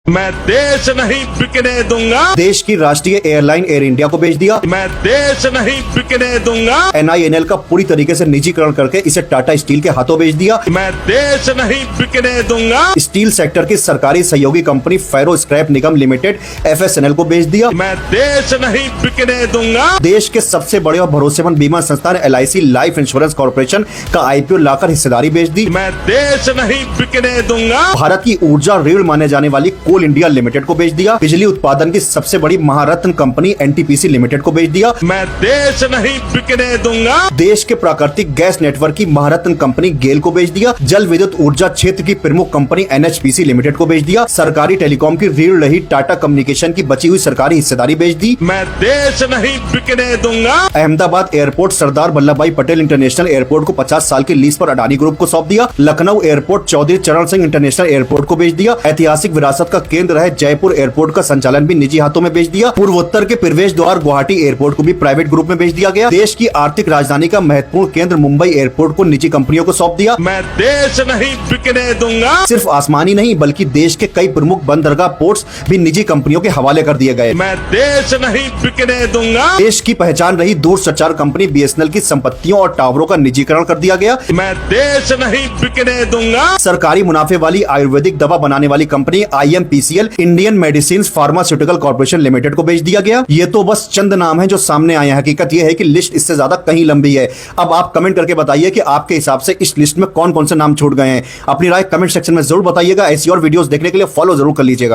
मैं देश नहीं बिकने दूंगा। देश की राष्ट्रीय एयरलाइन एयर इंडिया को बेच दिया। मैं देश नहीं बिकने दूंगा। NINL का पूरी तरीके से निजीकरण करके इसे टाटा स्टील के हाथों बेच दिया। मैं देश नहीं बिकने दूंगा। स्टील सेक्टर की सरकारी सहयोगी कंपनी फेरो स्क्रैप निगम लिमिटेड FSNL को बेच दिया। मैं देश नहीं बिकने दूंगा। देश के सबसे बड़े और भरोसेमंद बीमा संस्थान LIC लाइफ इंश्योरेंस कॉर्पोरेशन का IPO लाकर हिस्सेदारी बेच दी। मैं देश नहीं बिकने दूंगा। भारत की ऊर्जा रीढ़ माने जाने वाली कोल इंडिया लिमिटेड को बेच दिया। बिजली उत्पादन की सबसे बड़ी महारत्न कंपनी NTPC लिमिटेड को बेच दिया। मैं देश नहीं बिकने दूंगा। देश के प्राकृतिक गैस नेटवर्क की महारत्न कंपनी गेल को बेच दिया। जल विद्युत ऊर्जा क्षेत्र की प्रमुख कंपनी NHPC लिमिटेड को बेच दिया। सरकारी टेलीकॉम की रीढ़ रही टाटा कम्युनिकेशन की बची हुई सरकारी हिस्सेदारी बेच दी। मैं देश नहीं बिकने दूंगा। अहमदाबाद एयरपोर्ट सरदार वल्लभ भाई पटेल इंटरनेशनल एयरपोर्ट को 50 साल की लीज पर अडानी ग्रुप को सौंप दिया। लखनऊ एयरपोर्ट चौधरी चरण सिंह इंटरनेशनल एयरपोर्ट को बेच दिया। ऐतिहासिक विरासत का केंद्र है जयपुर एयरपोर्ट का संचालन भी निजी हाथों में बेच दिया। पूर्वोत्तर के प्रवेश द्वार गुवाहाटी एयरपोर्ट को भी प्राइवेट ग्रुप में बेच दिया गया। देश की आर्थिक राजधानी का महत्वपूर्ण केंद्र मुंबई एयरपोर्ट को निजी कंपनियों को सौंप दिया। मैं देश नहीं बिकने दूंगा। सिर्फ आसमानी नहीं बल्कि देश के कई प्रमुख बंदरगाह पोर्ट्स भी निजी कंपनियों के हवाले कर दिए गए। मैं देश नहीं बिकने दूंगा। देश की पहचान रही दूर संचार कंपनी BSNL की संपत्तियों और टावरों का निजीकरण कर दिया गया। मैं देश नहीं बिकने दूंगा। सरकारी मुनाफे वाली आयुर्वेदिक दवा बनाने वाली company IMPCL Indian medicine pharmaceutical corporation limited को बेच दिया गया। ये तो बस चंद नाम हैं जो सामने आए हैं। हकीकत यह है कि लिस्ट इससे ज्यादा कहीं लंबी है। अब आप कमेंट करके बताइए कि आपके हिसाब से इस लिस्ट में कौन कौन से नाम छूट गए हैं। अपनी राय कमेंट सेक्शन में जरूर बताइएगा। ऐसी और वीडियोस देखने के लिए फॉलो जरूर कर लीजिएगा।